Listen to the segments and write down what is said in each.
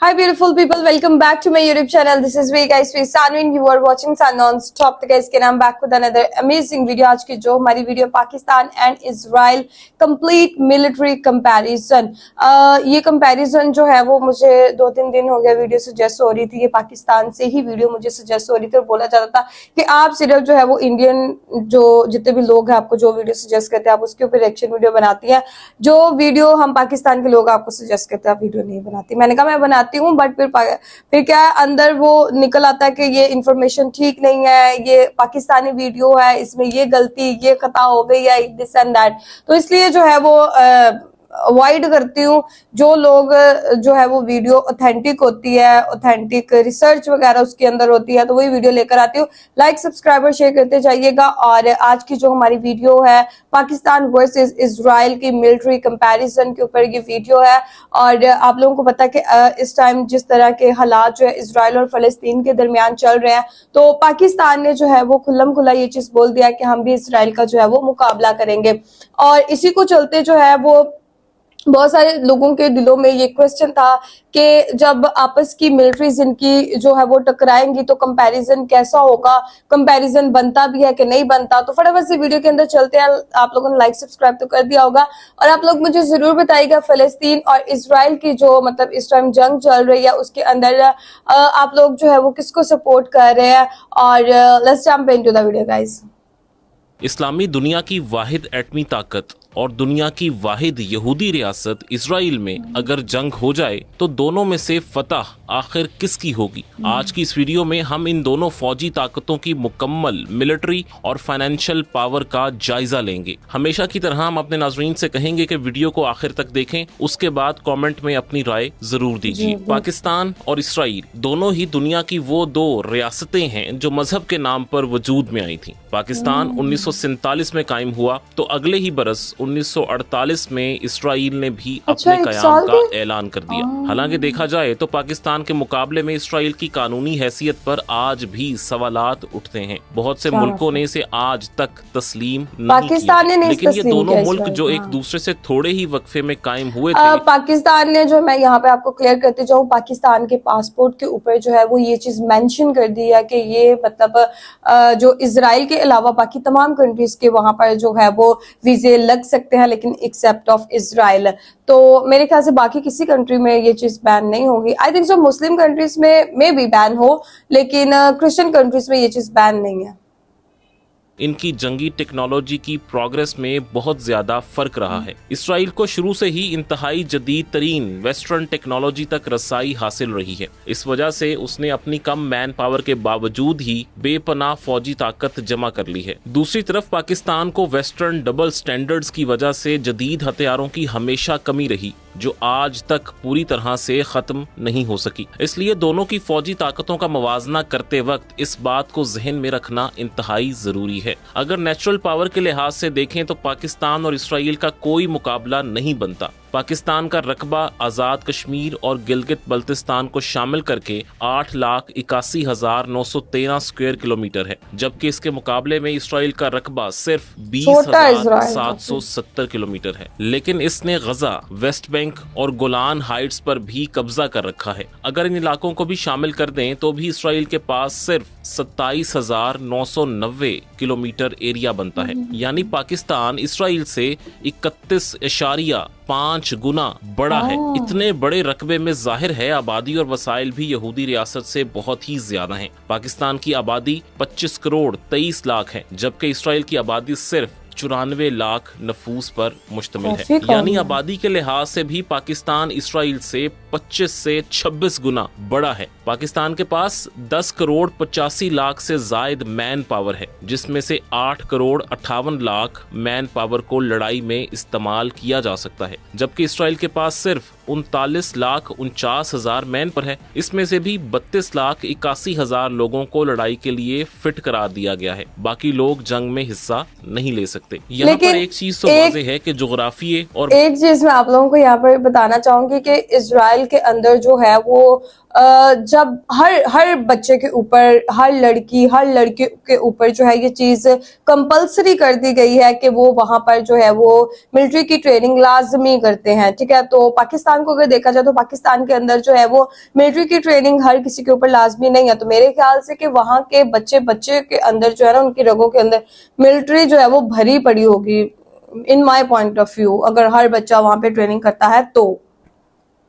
Hi beautiful people, welcome back to my YouTube channel. This is me guys, Sanwin. You are watching Sun Non-Stop. तो guys, I'm back with another amazing video. आज की जो हमारी video Pakistan and Israel complete military comparison, ये comparison जो है वो मुझे 2-3 दिन हो गया वीडियो सजेस्ट हो रही थी. ये पाकिस्तान से ही वीडियो मुझे सजेस्ट हो रही थी और बोला जाता था कि आप सिर्फ जो है वो इंडियन जो जितने भी लोग हैं आपको जो वीडियो सजेस्ट करते हैं आप उसके ऊपर रिएक्शन वीडियो बनाती हैं. जो वीडियो हम पाकिस्तान के लोग आपको सजेस्ट करते हैं आप वीडियो नहीं बनाती. मैंने कहा मैं बनाती हूँ, बट फिर क्या है, अंदर वो निकल आता है कि ये इंफॉर्मेशन ठीक नहीं है, ये पाकिस्तानी वीडियो है, इसमें ये गलती, ये खता हो गई है, दिस एंड दैट. तो इसलिए जो है वो अवॉइड करती हूँ. जो लोग जो है वो वीडियो ऑथेंटिक होती है, ऑथेंटिक रिसर्च वगैरह उसके अंदर होती है, तो वही वीडियो लेकर आती हूँ. लाइक सब्सक्राइबर शेयर करते जाइएगा. और आज की जो हमारी वीडियो है पाकिस्तान वर्सेस इजराइल की मिलिट्री कंपैरिजन के ऊपर ये वीडियो है. और आप लोगों को पता है कि इस टाइम जिस तरह के हालात जो है इजराइल और फलस्तीन के दरमियान चल रहे हैं, तो पाकिस्तान ने जो है वो खुल्लम खुल्ला ये चीज बोल दिया कि हम भी इजराइल का जो है वो मुकाबला करेंगे. और इसी को चलते जो है वो बहुत सारे लोगों के दिलों में ये क्वेश्चन था कि जब आपस की मिलिट्रीज इनकी जो है वो टकराएंगी तो कंपैरिजन कैसा होगा, कंपैरिजन बनता भी है कि नहीं बनता. तो फटाफट से वीडियो के अंदर चलते हैं. आप लोगों ने लाइक सब्सक्राइब तो कर दिया होगा और आप लोग मुझे जरूर बताइएगा फलस्तीन और इजराइल की जो मतलब इस टाइम जंग चल रही है उसके अंदर आप लोग जो है वो किसको सपोर्ट कर रहे हैं. और let's jump into the video guys. इस्लामी दुनिया की वाहिद एटमी ताकत और दुनिया की वाहिद यहूदी रियासत इजराइल में अगर जंग हो जाए तो दोनों में से फतह आखिर किसकी होगी. आज की इस वीडियो में हम इन दोनों फौजी ताकतों की मुकम्मल मिलिट्री और फाइनेंशियल पावर का जायजा लेंगे. हमेशा की तरह हम अपने नाजरीन से कहेंगे कि वीडियो को आखिर तक देखें, उसके बाद कमेंट में अपनी राय जरूर दीजिए. पाकिस्तान और इसराइल दोनों ही दुनिया की वो दो रियासतें हैं जो मजहब के नाम पर वजूद में आई थी. पाकिस्तान 1947 में कायम हुआ तो अगले ही बरस 1948 में इसराइल ने भी अपने कयाम का ऐलान कर दिया. हालांकि देखा जाए तो पाकिस्तान के मुकाबले में इसराइल की कानूनी हैसियत पर आज भी सवालात उठते हैं. बहुत से मुल्कों ने इसे आज तक तस्लीम नहीं किया, लेकिन ये दोनों मुल्क जो एक दूसरे से थोड़े ही वक्फे में कायम हुए थे. पाकिस्तान ने जो, मैं यहाँ पे आपको क्लियर करते जाऊँ, पाकिस्तान के पासपोर्ट के ऊपर जो है वो ये चीज मेंशन कर दी है कि ये मतलब जो इजराइल के अलावा बाकी तमाम कंट्रीज के वहां पर जो है वो वीजे लग सकते हैं, लेकिन एक्सेप्ट ऑफ इजराइल. तो मेरे ख्याल से बाकी किसी कंट्री में ये चीज बैन नहीं होगी. I think so Muslim countries में भी बैन हो, लेकिन क्रिश्चियन कंट्रीज में ये चीज बैन नहीं है. इनकी जंगी टेक्नोलॉजी की प्रोग्रेस में बहुत ज्यादा फर्क रहा है. इसराइल को शुरू से ही इंतहाई जदीद तरीन वेस्टर्न टेक्नोलॉजी तक रसाई हासिल रही है. इस वजह से उसने अपनी कम मैन पावर के बावजूद ही बेपनाह फौजी ताकत जमा कर ली है. दूसरी तरफ पाकिस्तान को वेस्टर्न डबल स्टैंडर्ड्स की वजह से जदीद हथियारों की हमेशा कमी रही जो आज तक पूरी तरह से खत्म नहीं हो सकी. इसलिए दोनों की फौजी ताकतों का मवाजना करते वक्त इस बात को जहन में रखना इंतहाई जरूरी है. अगर नेचुरल पावर के लिहाज से देखें तो पाकिस्तान और इसराइल का कोई मुकाबला नहीं बनता. पाकिस्तान का रकबा आज़ाद कश्मीर और गिलगित बल्तिस्तान को शामिल करके 8,81,913 स्क्वायर किलोमीटर है, जबकि इसके मुकाबले में इसराइल का रकबा सिर्फ 20,770 किलोमीटर है. लेकिन इसने गजा, वेस्ट बैंक और गोलान हाइट्स पर भी कब्जा कर रखा है. अगर इन इलाकों को भी शामिल कर दें तो भी इसराइल के पास सिर्फ 27,990 किलोमीटर एरिया बनता है. यानी पाकिस्तान इसराइल से 31.5 गुना बड़ा है. इतने बड़े रकबे में जाहिर है आबादी और वसाइल भी यहूदी रियासत से बहुत ही ज्यादा हैं. पाकिस्तान की आबादी 25 करोड़ 23 लाख है, जबकि इसराइल की आबादी सिर्फ 94 लाख नफूस पर मुश्तमिल है. यानी आबादी के लिहाज से भी पाकिस्तान इसराइल से 25 से 26 गुना बड़ा है. पाकिस्तान के पास 10 करोड़ 85 लाख से जायद मैन पावर है, जिसमें से 8 करोड़ 58 लाख मैन पावर को लड़ाई में इस्तेमाल किया जा सकता है, जबकि इसराइल के पास सिर्फ 39,49,000 मैन पर है. इसमें से भी 32,81,000 लोगों को लड़ाई के लिए फिट करार दिया गया है. बाकी लोग जंग में हिस्सा नहीं ले सकते. यहाँ पर एक चीज तो वाज़ेह है कि जोग्राफिये और एक चीज मैं आप लोगों को यहाँ पर बताना चाहूंगी कि इजराइल के अंदर जो है वो जब हर बच्चे के ऊपर, हर लड़के के ऊपर जो है ये चीज कंपलसरी कर दी गई है कि वो वहां पर जो है वो मिलिट्री की ट्रेनिंग लाजमी करते हैं. ठीक है, तो पाकिस्तान पाकिस्तान को अगर देखा जाए तो पाकिस्तान के अंदर जो है वो मिलिट्री की ट्रेनिंग हर किसी के ऊपर लाजमी नहीं है, तो मेरे ख्याल से कि वहाँ के बच्चे के अंदर जो है ना, उनकी रगों के अंदर मिलिट्री जो है वो भरी पड़ी होगी, इन माई पॉइंट ऑफ व्यू, अगर हर बच्चा वहाँ पे ट्रेनिंग करता है तो।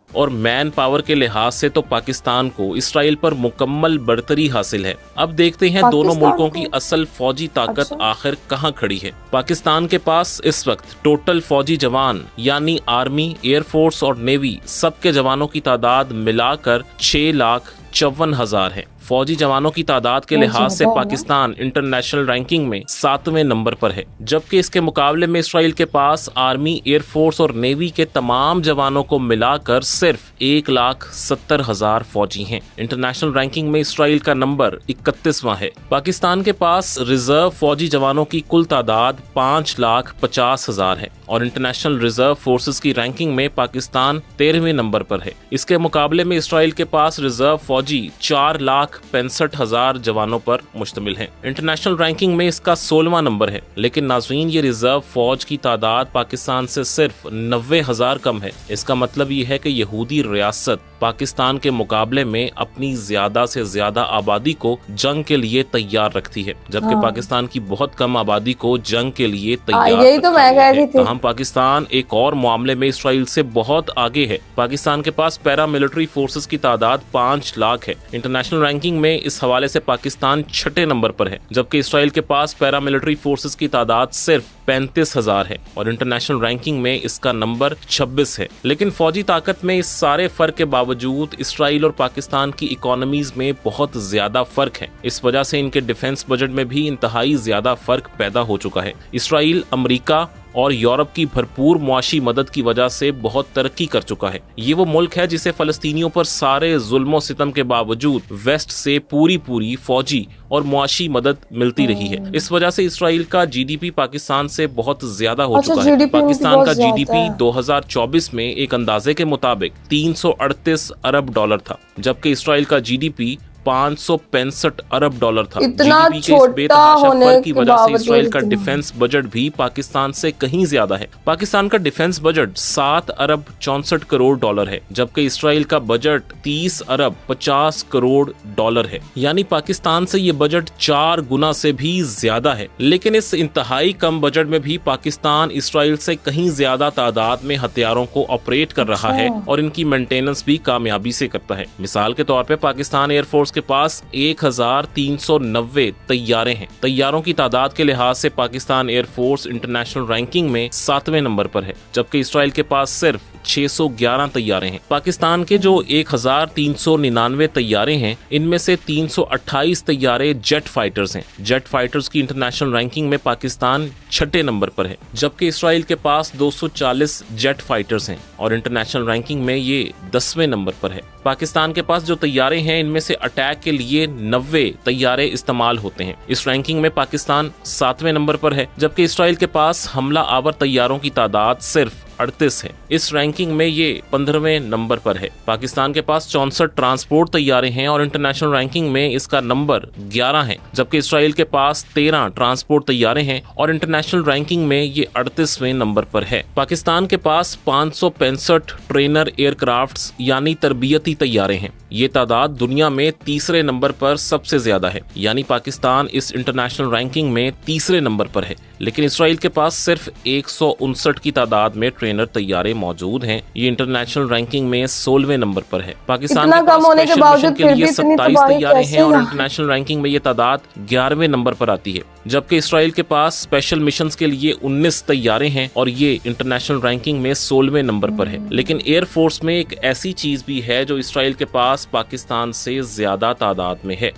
और मैन पावर के लिहाज से तो पाकिस्तान को इसराइल पर मुकम्मल बढ़तरी हासिल है। अब देखते हैं दोनों मुल्कों की असल फौजी ताकत आखिर कहां खड़ी है। पाकिस्तान के पास इस वक्त टोटल फौजी जवान यानी आर्मी, एयरफोर्स और नेवी सबके जवानों की तादाद मिलाकर 6,54,000 है। फौजी जवानों की तादाद के लिहाज से पाकिस्तान इंटरनेशनल रैंकिंग में 7वें नंबर पर है, जबकि इसके मुकाबले में इसराइल के पास आर्मी, एयरफोर्स और नेवी के तमाम जवानों को मिलाकर सिर्फ 1,70,000 फौजी हैं। इंटरनेशनल रैंकिंग में इसराइल का नंबर 31वां है। पाकिस्तान के पास रिजर्व फौजी जवानों की कुल तादाद 5,50,000 है और इंटरनेशनल रिजर्व फोर्सेस की रैंकिंग में पाकिस्तान 13वें नंबर पर है। इसके मुकाबले में इसराइल के पास रिजर्व फौजी 4,65,000 जवानों पर मुश्तमिल है। इंटरनेशनल रैंकिंग में इसका 16वां नंबर है, लेकिन नाज़रीन ये रिजर्व फौज की तादाद पाकिस्तान से सिर्फ 90,000 कम है। इसका मतलब ये है कि यहूदी रियासत पाकिस्तान के मुकाबले में अपनी ज्यादा से ज्यादा आबादी को जंग के लिए तैयार रखती है, जबकि पाकिस्तान की बहुत कम आबादी को जंग के लिए तैयार यही तो मैं कह रही थी। हम पाकिस्तान एक और मामले में इसराइल से बहुत आगे है। पाकिस्तान के पास पैरा मिलिट्री फोर्सेस की तादाद 5 लाख है। इंटरनेशनल रैंकिंग में इस हवाले से पाकिस्तान 6ठे नंबर पर है, जबकि इसराइल के पास पैरा मिलिट्री फोर्सेस की तादाद सिर्फ 35,000 है और इंटरनेशनल रैंकिंग में इसका नंबर 26 है। लेकिन फौजी ताकत में इस सारे फर्क के बावजूद इसराइल और पाकिस्तान की इकोनॉमीज में बहुत ज्यादा फर्क है। इस वजह से इनके डिफेंस बजट में भी इंतहाई ज्यादा फर्क पैदा हो चुका है। इसराइल अमेरिका और यूरोप की भरपूर मुआशी मदद की वजह से बहुत तरक्की कर चुका है। ये वो मुल्क है जिसे फलस्तीनियों पर सारे जुल्म सितम के बावजूद वेस्ट से पूरी फौजी और मुआशी मदद मिलती रही है। इस वजह से इसराइल का जीडीपी पाकिस्तान से बहुत ज्यादा हो चुका है। पाकिस्तान का जीडीपी 2024 में एक अंदाजे के मुताबिक 338 अरब डॉलर था, जबकि इसराइल का जीडीपी 565 अरब डॉलर था। इतना जीडीपी के इस बेतहाशा फर्क की वजह से इसराइल का डिफेंस बजट भी पाकिस्तान से कहीं ज्यादा है। पाकिस्तान का डिफेंस बजट 7 अरब 64 करोड़ डॉलर है, जबकि इसराइल का बजट 30 अरब 50 करोड़ डॉलर है। यानी पाकिस्तान से ये बजट 4 गुना से भी ज्यादा है। लेकिन इस इंतहाई कम बजट में भी पाकिस्तान इसराइल से कहीं ज्यादा तादाद में हथियारों को ऑपरेट कर रहा है और इनकी मेंटेनेंस भी कामयाबी से करता है। मिसाल के तौर पे पाकिस्तान एयरफोर्स के पास 1,390 तैयारे हैं। तैयारों की तादाद के लिहाज से पाकिस्तान एयरफोर्स इंटरनेशनल रैंकिंग में 7वें नंबर पर है, जबकि इसराइल के पास सिर्फ 611 तैयारे हैं। पाकिस्तान के जो 1,399 तैयारे हैं, इनमें से 328 तैयारे जेट फाइटर्स हैं। जेट फाइटर्स की इंटरनेशनल रैंकिंग में पाकिस्तान 6ठे नंबर पर है, जबकि इसराइल के पास 240 जेट फाइटर्स हैं और इंटरनेशनल रैंकिंग में ये 10वें नंबर पर है। पाकिस्तान के पास जो तैयारे हैं, इनमें से अटैक के लिए 90 तैयारे इस्तेमाल होते हैं। इस रैंकिंग में पाकिस्तान 7वें नंबर पर है, जबकि इसराइल के पास हमला आवर तैयारों की तादाद सिर्फ 38 है। इस रैंकिंग में ये 15वें नंबर पर है। पाकिस्तान के पास 64 ट्रांसपोर्ट तैयारे हैं और इंटरनेशनल रैंकिंग में इसका नंबर 11 है, जबकि इसराइल के पास 13 ट्रांसपोर्ट तैयारे हैं और इंटरनेशनल रैंकिंग में ये 38वें नंबर पर है। पाकिस्तान के पास 565 ट्रेनर एयरक्राफ्ट्स यानी तरबियती तैयारे हैं। ये तादाद दुनिया में 3रे नंबर पर सबसे ज्यादा है, यानी पाकिस्तान इस इंटरनेशनल रैंकिंग में 3रे नंबर पर है। लेकिन इसराइल के पास सिर्फ 159 की तादाद में ट्रेनर तैयारे मौजूद हैं। ये इंटरनेशनल रैंकिंग में 16वें नंबर पर है। पाकिस्तान के पास स्पेशल मिशन के लिए 27 तैयारे हैं और इंटरनेशनल रैंकिंग में ये तादाद 11वें नंबर पर आती है, जबकि इसराइल के पास स्पेशल मिशंस के लिए 19 तैयारे हैं और ये इंटरनेशनल रैंकिंग में 16वें नंबर पर है। लेकिन एयरफोर्स में एक ऐसी चीज भी है जो इसराइल के पास पाकिस्तान से ज्यादा तादाद में है।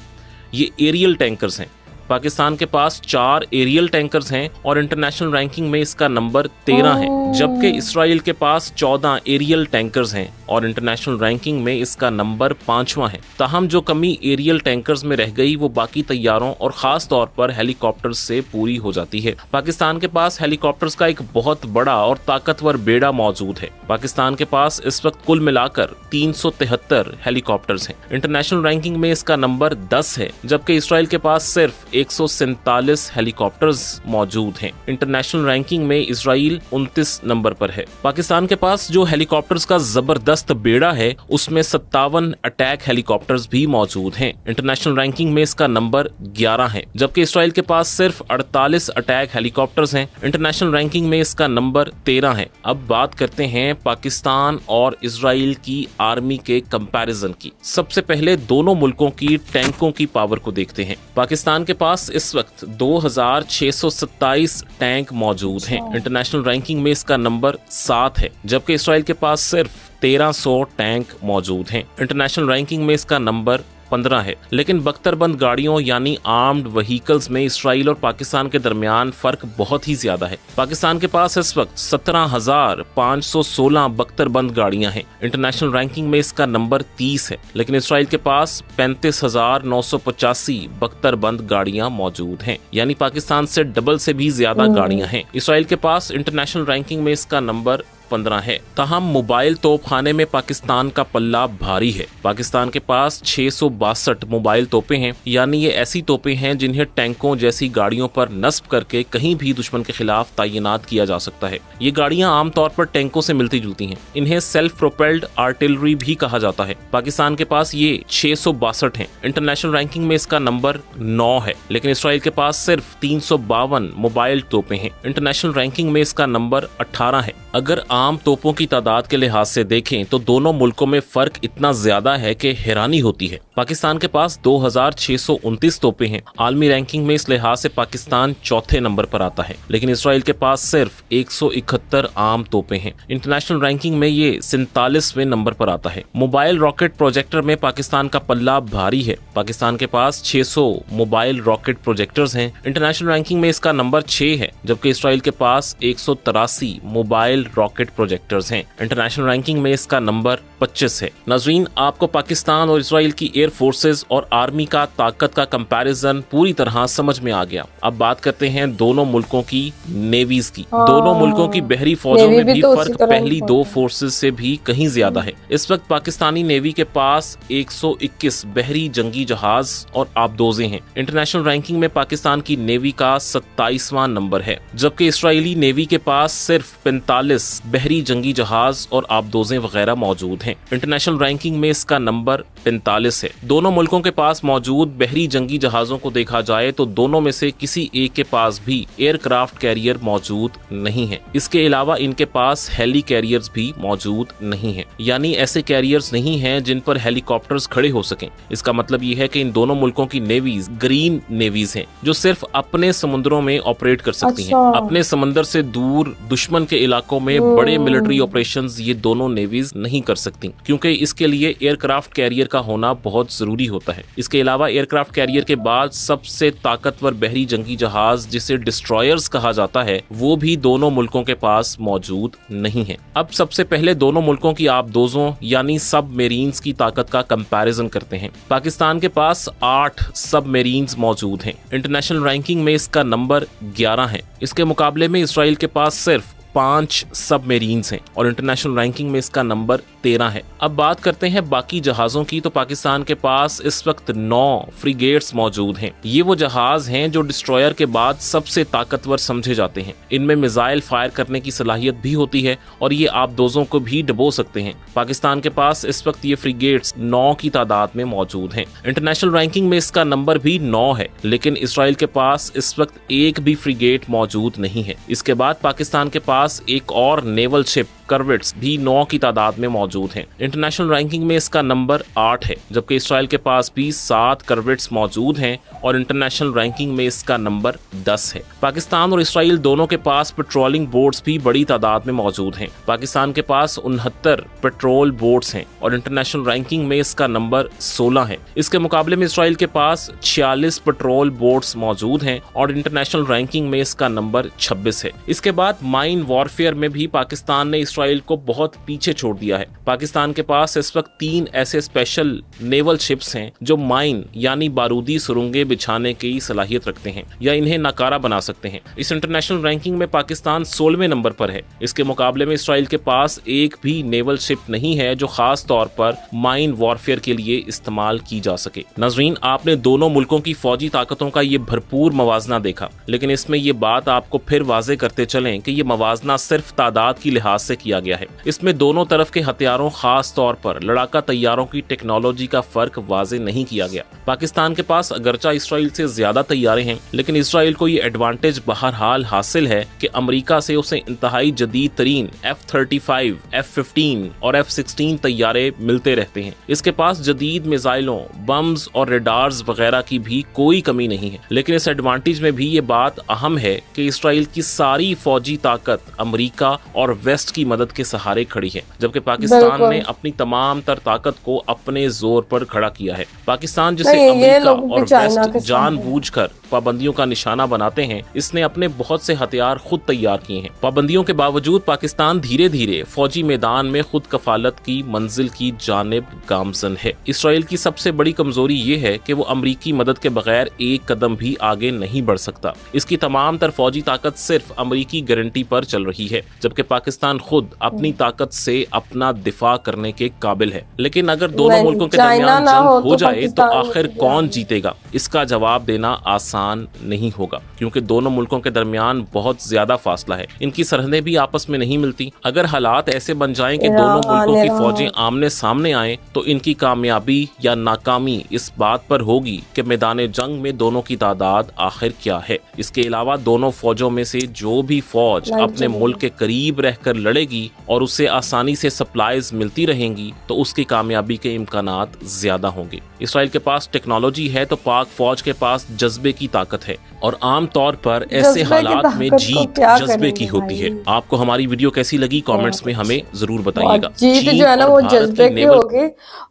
ये एरियल टैंकर्स हैं। पाकिस्तान के पास 4 एरियल टैंकर्स हैं और इंटरनेशनल रैंकिंग में इसका नंबर 13 है, जबकि इसराइल के पास 14 एरियल टैंकर्स हैं और इंटरनेशनल रैंकिंग में इसका नंबर 5वां है। ताहम जो कमी एरियल टैंकर्स में रह गई वो बाकी तैयारों और खास तौर पर हेलीकॉप्टर्स से पूरी हो जाती है। पाकिस्तान के पास हेलीकॉप्टर्स का एक बहुत बड़ा और ताकतवर बेड़ा मौजूद है। पाकिस्तान के पास इस वक्त कुल मिलाकर 373 हेलीकॉप्टर्स हैं। इंटरनेशनल रैंकिंग में इसका नंबर 10 है, जबकि इसराइल के पास सिर्फ 147 हेलीकॉप्टर्स मौजूद हैं। इंटरनेशनल रैंकिंग में इसराइल 29 नंबर पर है। पाकिस्तान के पास जो हेलीकॉप्टर्स का जबरदस्त बेड़ा है उसमें 57 अटैक हेलीकॉप्टर्स भी मौजूद हैं। इंटरनेशनल रैंकिंग में इसका नंबर 11 है, जबकि इसराइल के पास सिर्फ 48 अटैक हेलीकॉप्टर्स हैं। इंटरनेशनल रैंकिंग में इसका नंबर 13 है। अब बात करते हैं पाकिस्तान और इसराइल की आर्मी के कंपैरिजन की। सबसे पहले दोनों मुल्कों की टैंकों की पावर को देखते हैं। पाकिस्तान के पास इस वक्त 2627 टैंक मौजूद हैं। इंटरनेशनल रैंकिंग में इसका नंबर 7 है, जबकि इसराइल के पास सिर्फ 1300 टैंक मौजूद हैं। इंटरनेशनल रैंकिंग में इसका नंबर 15 है। लेकिन बख्तरबंद गाड़ियों यानी आर्म्ड व्हीकल्स में इसराइल और पाकिस्तान के दरमियान फर्क बहुत ही ज्यादा है। पाकिस्तान के पास इस वक्त 17,516 बख्तरबंद गाड़ियां हैं। इंटरनेशनल रैंकिंग में इसका नंबर 30 है, लेकिन इसराइल के पास 35,985 बख्तरबंद गाड़ियां मौजूद हैं, यानी पाकिस्तान से डबल से भी ज्यादा गाड़ियां हैं। इसराइल के पास इंटरनेशनल रैंकिंग में इसका नंबर 15 है। ताहम मोबाइल तोपखाने में पाकिस्तान का पल्ला भारी है। पाकिस्तान के पास 662 मोबाइल तोपें हैं, यानी ये ऐसी तोपें हैं जिन्हें टैंकों जैसी गाड़ियों पर नस्ब करके कहीं भी दुश्मन के खिलाफ तैनात किया जा सकता है। ये गाड़ियां आमतौर पर टैंकों से मिलती जुलती हैं। इन्हें सेल्फ प्रोपेल्ड आर्टिलरी भी कहा जाता है। पाकिस्तान के पास ये 662 हैं। इंटरनेशनल रैंकिंग में इसका नंबर 9 है, लेकिन इसराइल के पास सिर्फ 352 मोबाइल तोपें हैं। इंटरनेशनल रैंकिंग में इसका नंबर 18 है। अगर आम तोपों की तादाद के लिहाज से देखें तो दोनों मुल्कों में फर्क इतना ज्यादा है कि हैरानी होती है। पाकिस्तान के पास 2629 तोपें हैं। आलमी रैंकिंग में इस लिहाज से पाकिस्तान चौथे नंबर पर आता है, लेकिन इसराइल के पास सिर्फ 171 आम तोपें हैं। इंटरनेशनल रैंकिंग में ये 47वें नंबर पर आता है। मोबाइल रॉकेट प्रोजेक्टर में पाकिस्तान का पल्ला भारी है। पाकिस्तान के पास 600 मोबाइल रॉकेट प्रोजेक्टर्स हैं। इंटरनेशनल रैंकिंग में इसका नंबर 6 है, जबकि इसराइल के पास 183 मोबाइल रॉकेट प्रोजेक्टर्स हैं। इंटरनेशनल रैंकिंग में इसका नंबर 25 है। नाज़रीन, आपको पाकिस्तान और इसराइल की एयर फोर्सेस और आर्मी का ताकत का कंपैरिजन पूरी तरह समझ में आ गया। अब बात करते हैं दोनों मुल्कों की नेवीज की। दोनों मुल्कों की बहरी फौजों में भी फर्क पहली दो फोर्सेस से भी कहीं ज्यादा है। इस वक्त पाकिस्तानी नेवी के पास 121 बहरी जंगी जहाज और आबदोजें हैं। इंटरनेशनल रैंकिंग में पाकिस्तान की नेवी का 27वां नंबर है, जबकि इसराइली नेवी के पास सिर्फ 45 बहरी जंगी जहाज और आबदोजें वगैरह मौजूद हैं। इंटरनेशनल रैंकिंग में इसका नंबर 45 है। दोनों मुल्कों के पास मौजूद बहरी जंगी जहाजों को देखा जाए तो दोनों में से किसी एक के पास भी एयरक्राफ्ट कैरियर मौजूद नहीं है। इसके अलावा इनके पास हेली कैरियर्स भी मौजूद नहीं है, यानी ऐसे कैरियर्स नहीं हैं जिन पर हेलीकॉप्टर्स खड़े हो सकें। इसका मतलब ये है कि इन दोनों मुल्कों की नेवीज ग्रीन नेवीज हैं, जो सिर्फ अपने समुद्रों में ऑपरेट कर सकती हैं। अपने समंदर से दूर दुश्मन के इलाकों में बड़े मिलिट्री ऑपरेशंस ये दोनों नेवीज नहीं कर सकती, क्योंकि इसके लिए एयरक्राफ्ट कैरियर का होना बहुत जरूरी होता है। इसके अलावा एयरक्राफ्ट कैरियर के बाद सबसे ताकतवर बहरी जंगी जहाज, जिसे डिस्ट्रॉयर्स कहा जाता है, वो भी दोनों मुल्कों के पास मौजूद नहीं है। अब सबसे पहले दोनों मुल्कों की आबदोजों यानी सबमरीन्स की ताकत का कंपैरिजन करते हैं। पाकिस्तान के पास 8 सबमरीन्स मौजूद हैं। इंटरनेशनल रैंकिंग में इसका नंबर 11 है। इसके मुकाबले में इसराइल के पास सिर्फ 5 सबमरीन्स हैं और इंटरनेशनल रैंकिंग में इसका नंबर 13 है। अब बात करते हैं बाकी जहाजों की। तो पाकिस्तान के पास इस वक्त 9 फ्रिगेट्स मौजूद हैं। ये वो जहाज हैं जो डिस्ट्रॉयर के बाद सबसे ताकतवर समझे जाते हैं। इनमें मिसाइल फायर करने की सलाहियत भी होती है और ये आबदोजों को भी डबो सकते हैं। पाकिस्तान के पास इस वक्त ये फ्रिगेट्स 9 की तादाद में मौजूद हैं। इंटरनेशनल रैंकिंग में इसका नंबर भी 9 है, लेकिन इसराइल के पास इस वक्त एक भी फ्रिगेट मौजूद नहीं है। इसके बाद पाकिस्तान के पास एक और नेवल शिप करवेट्स भी 9 की तादाद में मौजूद हैं। इंटरनेशनल रैंकिंग में इसका नंबर 8 है, जबकि इसराइल के पास भी 7 करवेट्स मौजूद हैं और इंटरनेशनल रैंकिंग में इसका नंबर 10 है। पाकिस्तान और इसराइल दोनों के पास पेट्रोलिंग बोट्स भी बड़ी तादाद में मौजूद हैं। पाकिस्तान के पास 69 पेट्रोल बोट्स हैं और इंटरनेशनल रैंकिंग में इसका नंबर 16 है। इसके मुकाबले में इसराइल के पास 46 पेट्रोल बोट्स मौजूद हैं और इंटरनेशनल रैंकिंग में इसका नंबर 26 है। इसके बाद माइन वॉरफेयर में भी पाकिस्तान ने इसराइल इसराइल को बहुत पीछे छोड़ दिया है। पाकिस्तान के पास इस वक्त 3 ऐसे स्पेशल नेवल शिप्स हैं जो माइन यानी बारूदी सुरंगें बिछाने की सलाहियत रखते हैं या इन्हें नाकारा बना सकते हैं। इस इंटरनेशनल रैंकिंग में पाकिस्तान 16वें नंबर पर है। इसके मुकाबले में इसराइल के पास एक भी नेवल शिप नहीं है जो खास तौर पर माइन वॉरफेयर के लिए इस्तेमाल की जा सके। नाज़रीन, आपने दोनों मुल्कों की फौजी ताकतों का ये भरपूर मवाजना देखा, लेकिन इसमें ये बात आपको फिर वाजे करते चलें कि ये मवाजना सिर्फ तादाद की लिहाज से किया गया है। इसमें दोनों तरफ के हथियारों, खास तौर पर लड़ाका तैयारों की टेक्नोलॉजी का फर्क वाजे नहीं किया गया। पाकिस्तान के पास अगरचा इसराइल से ज्यादा तैयारे हैं, लेकिन इसराइल को ये एडवांटेज बहरहाल हासिल है कि अमेरिका से उसे इंतहाई जदीद तरीन F-35, F-15 और F-16 तैयारे मिलते रहते हैं। इसके पास जदीद मिसाइलों, बम्स और रेडार्स वगैरह की भी कोई कमी नहीं है। लेकिन इस एडवांटेज में भी ये बात अहम है कि इसराइल की सारी फौजी ताकत अमेरिका और वेस्ट की मदद के सहारे खड़ी है, जबकि पाकिस्तान ने अपनी तमाम तर ताकत को अपने जोर पर खड़ा किया है। पाकिस्तान जिसे अमेरिका और वेस्ट जानबूझकर पाबंदियों का निशाना बनाते हैं, इसने अपने बहुत से हथियार खुद तैयार किए हैं। पाबंदियों के बावजूद पाकिस्तान धीरे धीरे फौजी मैदान में खुद कफालत की मंजिल की जानिब गामजन है। इसराइल की सबसे बड़ी कमजोरी ये है कि वो अमरीकी मदद के बगैर एक कदम भी आगे नहीं बढ़ सकता। इसकी तमाम तर फौजी ताकत सिर्फ अमरीकी गारंटी पर चल रही है, जबकि पाकिस्तान खुद अपनी ताकत से अपना दिफा करने के काबिल है। लेकिन अगर दोनों मुल्कों के दरमियान जंग हो जाए तो आखिर कौन जीतेगा, इसका जवाब देना आसान नहीं होगा, क्योंकि दोनों मुल्कों के दरमियान बहुत ज्यादा फासला है। इनकी सरहदें भी आपस में नहीं मिलती। अगर हालात ऐसे बन जाएं कि दोनों मुल्कों की फौजें आमने सामने आएं, तो इनकी कामयाबी या नाकामी इस बात पर होगी कि मैदान जंग में दोनों की तादाद आखिर क्या है। इसके अलावा दोनों फौजों में से जो भी फौज अपने मुल्क के करीब रहकर लड़ेगी और उसे आसानी से सप्लाईज मिलती रहेंगी, तो उसकी कामयाबी के इम्कानात ज्यादा होंगे। इसराइल के पास टेक्नोलॉजी है तो पाक फौज के पास जज्बे की ताकत है, और आम तौर पर ऐसे हालात में जीत जज्बे की होती है। आपको हमारी वीडियो कैसी लगी कमेंट्स में हमें जरूर बताइएगा। जीत जो है ना वो जज्बे की होगी।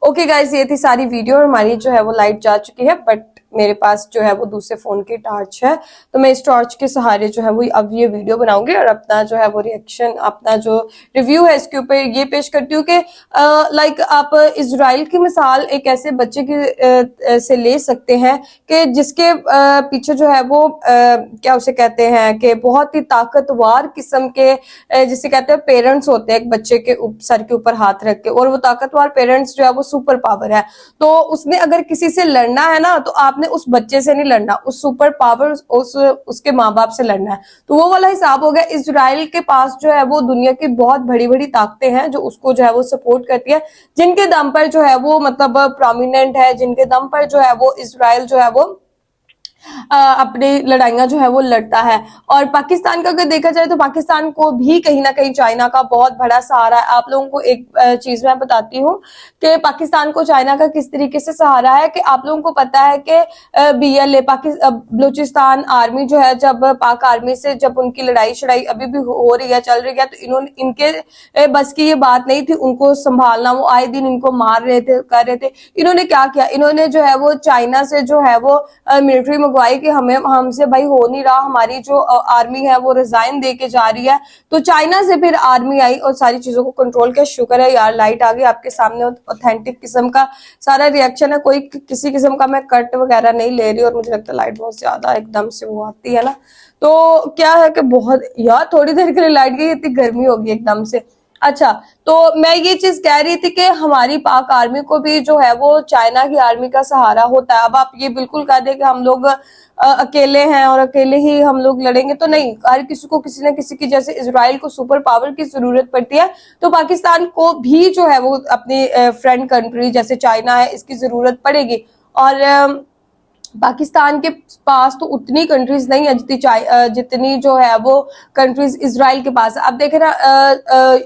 ओके गाइस, ये थी सारी वीडियो और हमारी जो है वो लाइट जा चुकी है, बट मेरे पास जो है वो दूसरे फोन की टॉर्च है, तो मैं इस टॉर्च के सहारे जो है वो अब ये वीडियो बनाऊंगी और अपना जो है वो रिएक्शन, अपना जो रिव्यू है इसके ऊपर ये पेश करती हूँ कि लाइक आप इजराइल की मिसाल एक ऐसे बच्चे की से ले सकते हैं कि जिसके पीछे जो है वो क्या उसे कहते हैं कि बहुत ही ताकतवर किस्म के जिसे कहते हैं पेरेंट्स होते हैं एक बच्चे के सर के ऊपर हाथ रख के, और वो ताकतवर पेरेंट्स जो है वो सुपर पावर है। तो उसने अगर किसी से लड़ना है ना, तो आपने उस बच्चे से नहीं लड़ना, उस सुपर पावर उसके माँ बाप से लड़ना है। तो वो वाला हिसाब हो गया। इजराइल के पास जो है वो दुनिया की बहुत बड़ी बड़ी ताकतें हैं जो उसको जो है वो सपोर्ट करती है, जिनके दम पर जो है वो मतलब प्रोमिनेंट है, जिनके दम पर जो है वो इजराइल जो है वो अपनी लड़ाइयां जो है वो लड़ता है। और पाकिस्तान का अगर देखा जाए तो पाकिस्तान को भी कहीं ना कहीं चाइना का बहुत बड़ा सहारा है। आप लोगों को एक चीज मैं बताती हूँ कि पाकिस्तान को चाइना का किस तरीके से सहारा है, कि आप लोगों को पता है कि BLA बलूचिस्तान आर्मी जो है, जब पाक आर्मी से जब उनकी लड़ाई शड़ाई अभी भी हो रही है, चल रही है, तो इन्होंने इनके बस की ये बात नहीं थी उनको संभालना, वो आए दिन इनको मार रहे थे, कर रहे थे। इन्होंने क्या किया, इन्होंने जो है वो चाइना से जो है वो मिलिट्री मंगवाई कि हमसे भाई हो नहीं रहा, हमारी जो आर्मी है वो रिजाइन दे के जा रही है। तो चाइना से फिर आर्मी आई और सारी चीजों को कंट्रोल किया। शुक्र है यार लाइट आ गई आपके सामने, ऑथेंटिक किस्म का सारा रिएक्शन है, कोई किसी किस्म का मैं कट वगैरह नहीं ले रही, और मुझे लगता है लाइट बहुत ज्यादा एकदम से वो आती है ना, तो क्या है कि बहुत यार थोड़ी देर के लिए लाइट गई, इतनी गर्मी होगी एकदम से। अच्छा, तो मैं ये चीज कह रही थी कि हमारी पाक आर्मी को भी जो है वो चाइना की आर्मी का सहारा होता है। अब आप ये बिल्कुल कह दे कि हम लोग अकेले हैं और अकेले ही हम लोग लड़ेंगे, तो नहीं, हर किसी को किसी न किसी की, जैसे इजराइल को सुपर पावर की जरूरत पड़ती है, तो पाकिस्तान को भी जो है वो अपनी फ्रेंड कंट्री जैसे चाइना है इसकी जरूरत पड़ेगी। और पाकिस्तान के पास तो उतनी कंट्रीज नहीं है जितनी जो है वो कंट्रीज इजराइल के पास है। अब देखे ना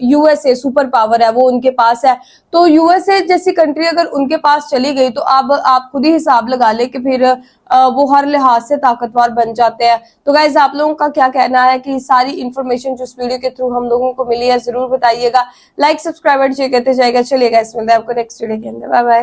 USA सुपर पावर है वो उनके पास है, तो USA जैसी कंट्री अगर उनके पास चली गई तो अब आप खुद ही हिसाब लगा ले कि फिर वो हर लिहाज से ताकतवर बन जाते हैं। तो गाइज आप लोगों का क्या कहना है कि सारी इन्फॉर्मेशन जो इस वीडियो के थ्रू हम लोगों को मिली है जरूर बताइएगा। लाइक सब्सक्राइब करते जाएगा। चलिएगा इसमें आपको नेक्स्ट वीडियो के अंदर, बाय बाय।